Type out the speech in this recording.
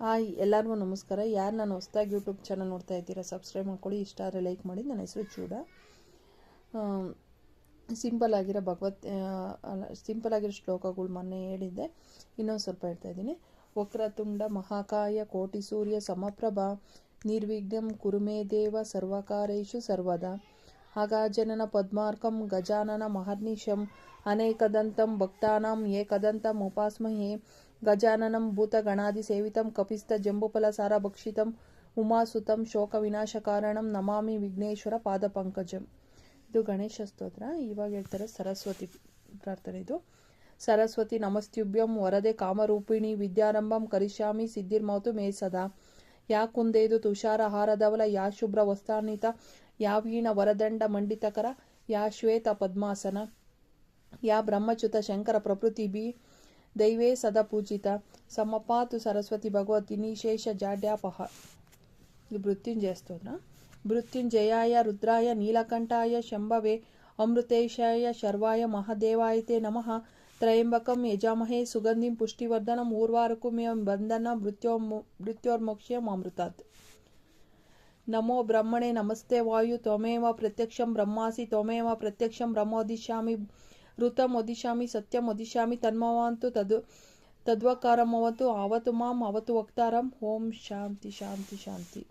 Hi ಎಲ್ಲರಿಗೂ ನಮಸ್ಕಾರ. ಯಾರು ನಾನು ಹೊಸದಾಗಿ ಯೂಟ್ಯೂಬ್ ಚಾನಲ್ ನೋಡ್ತಾ ಇದ್ದೀರಾ ಸಬ್ಸ್ಕ್ರೈಬ್ ಮಾಡ್ಕೊಳ್ಳಿ, ಇಷ್ಟ ಆದರೆ ಲೈಕ್ ಮಾಡಿ. ನನ್ನ ಹೆಸರು ಚೂಡ. ಸಿಂಪಲ್ ಆಗಿರೋ ಸಿಂಪಲ್ ಆಗಿರೋ ಶ್ಲೋಕಗಳು ಮೊನ್ನೆ ಹೇಳಿದ್ದೆ, ಇನ್ನೊಂದು ಸ್ವಲ್ಪ ಹೇಳ್ತಾ ಇದ್ದೀನಿ. ವಕ್ರತುಂಡ ಮಹಾಕಾಯ ಕೋಟಿ ಸೂರ್ಯ ಸಮಪ್ರಭಾ ನಿರ್ವಿಘ್ನಂ ಕುರುಮೇ ದೇವ ಸರ್ವಕಾರೇಷು ಸರ್ವದಾ ಅಗಾಜನನ ಪದ್ಮಾರ್ಕಂ ಗಜಾನನ ಮಹರ್ನಿಶಂ ಅನೇಕದಂತಂ ಭಕ್ತಾನಾಂ ಏಕದಂತಂ ಉಪಾಸ್ಮಹೇ ಗಜಾನನಂ ಭೂತಗಣಾದಿ ಸೇವಿತಂ ಕಪಿಸ್ಥ ಜಂಬುಫಲ ಸಾರ ಭಕ್ಷಿತಂ ಉಮಾಸುತಂ ಶೋಕ ವಿನಾಶಕಾರಣಂ ನಮಾಮಿ ವಿಘ್ನೇಶ್ವರ ಪಾದ ಪಂಕಜಂ. ಇದು ಗಣೇಶ ಸ್ತೋತ್ರ. ಇವಾಗ ಹೇಳ್ತಾರೆ ಸರಸ್ವತಿ ಪ್ರಾರ್ಥನೆ. ಇದು ಸರಸ್ವತಿ ನಮಸ್ತ್ಯುಭ್ಯಂ ವರದೆ ಕಾಮರೂಪಿಣಿ ವಿದ್ಯಾರಂಭಂ ಕರಿಷ್ಯಾಮಿ ಸಿದ್ಧಿರ್ಮೌತು ಮೇ ಸದಾ. ಯಾ ಕುಂದೇದು ತುಷಾರ ಹಾರಧವಲ ಯಾ ಶುಭ್ರ ವಸ್ತಾನ್ವಿತ ಯಾ ವೀಣ ವರದಂಡ ಮಂಡಿತಕರ ಯಾ ಶ್ವೇತ ಪದ್ಮಾಸನ ಯಾ ಬ್ರಹ್ಮಚ್ಯುತ ಶಂಕರ ಪ್ರಕೃತಿ ದೈವೇ ಸದಾ ಪೂಜಿತ ಸಮಪಾತು ಸರಸ್ವತಿ ಭಗವತಿ ನಿಶೇಷ ಜಾಡ್ಯಾಪಹ. ಇದು ಮೃತ್ಯುಂಜಯ ಸ್ತೋತ್ರ. ಮೃತ್ಯುಂಜಯಾಯ ರುದ್ರಾಯ ನೀಲಕಂಠಾಯ ಶಂಭವೇ ಅಮೃತೇಶಾಯ ಶರ್ವಾಯ ಮಹಾದೇವಾಯತೆ ನಮಃ. ತ್ರಯಂಬಕಂ ಯಜಾಮಹೇ ಸುಗಂಧಿಂ ಪುಷ್ಟಿವರ್ಧನಂ ಊರ್ವಾರುಕುಮಿಯಂ ಬಂಧನ ಮೃತ್ಯೋರ್ಮೋಕ್ಷ್ಯಂ ಅಮೃತಾತ್. ನಮೋ ಬ್ರಹ್ಮಣೇ ನಮಸ್ತೆ ವಾಯು ತ್ವಮೇವ ಪ್ರತ್ಯಕ್ಷಂ ಬ್ರಹ್ಮಾಸಿ ತ್ವಮೇವ ಪ್ರತ್ಯಕ್ಷಂ ಬ್ರಹ್ಮೋದಿಷ್ಯಾಮಿ ಋತಂ ಒದಿಷ್ಯಾಮಿ ಸತ್ಯಂ ಒದಿಷ್ಯಾಮಿ ತನ್ಮವಂತು ತದ್ವಕಾರಮವತು ಅವತು ಮಾಂ ಅವತು ವಕ್ತಾರಂ. ಓಂ ಶಾಂತಿ ಶಾಂತಿ ಶಾಂತಿ.